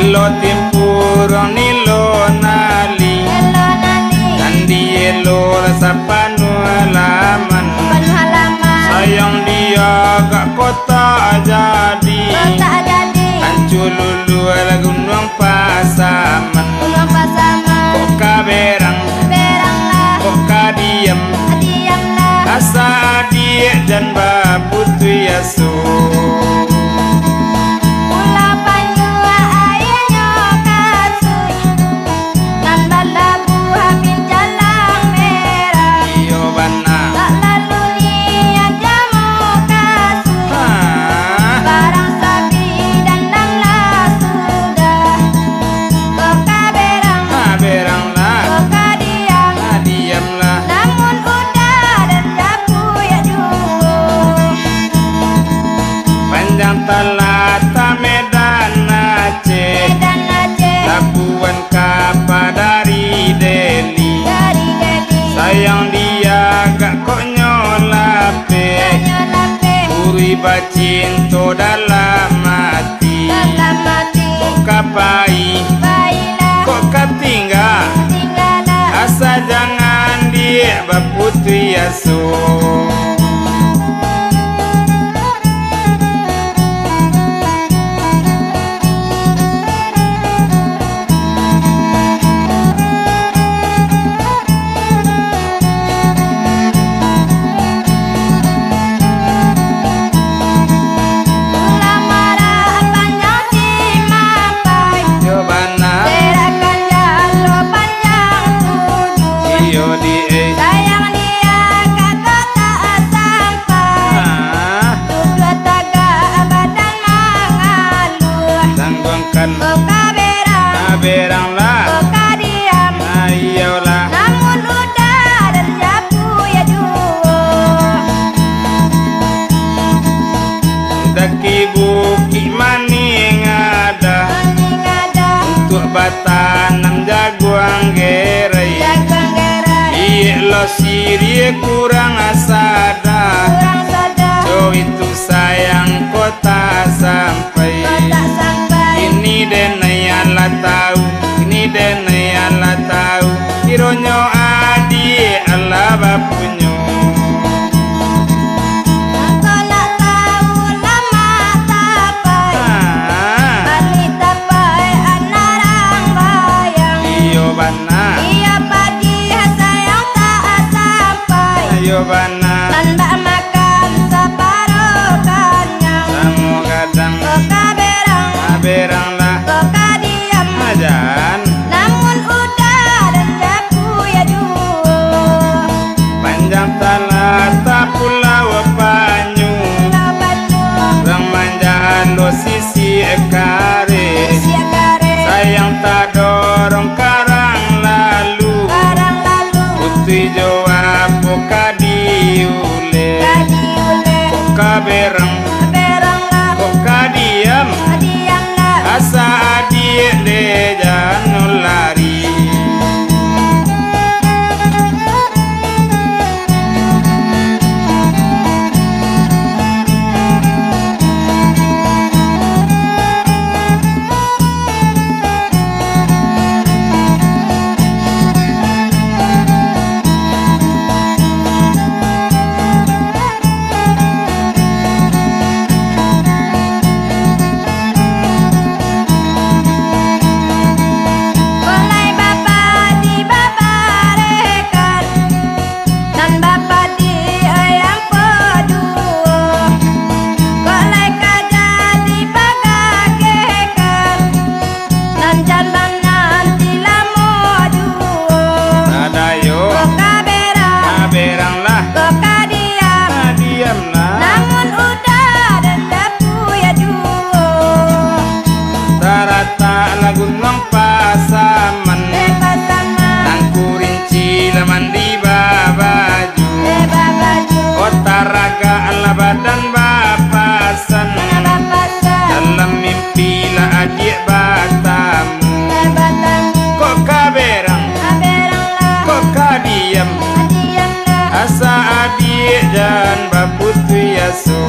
Elo timpurong nilo nali Nandi elo sapanu halaman Sayang dia gak kota jadi Ancululu gunung pasaman Kok kaberang Kok kadiem Asa adik dan baputu yaso Talata Medan Aceh Labuan Kapal dari Delhi Sayang dia gak kok nyolape Uri bacinto dalam mati Kok kapai Kok katinggal Asa jangan dia baputu yaso Sayang dia kata tak sampai Dua tagak badan mengaluh Tangguangkan Kok kaberang lah Kok kadiam Ayolah Namun udah dan japu ya duo Daki buki maning ada Untuk batanam jaguang gerai Lo siri kurang asada So itu sayang kota sampai Ini denayala tahu Ini denayala tahu Kironyo adi Allah bapunyo Kau nak tahu lama tapai Bani tapai anarang bayang Iyo bana Ayo bana Tanda makan separuh kanyang Samu kadang Kok kaberang lah Kok kadiam Ajan Namun udah dan japu ya duo Panjang talata pulau Banyu Rang manjaan lo sisi ekare Sayang tak dorong karang lalu Putri jawab kadiule Kok kaberang Kok kadiam Asa adik de jangan lari asa adik dan baputu yaso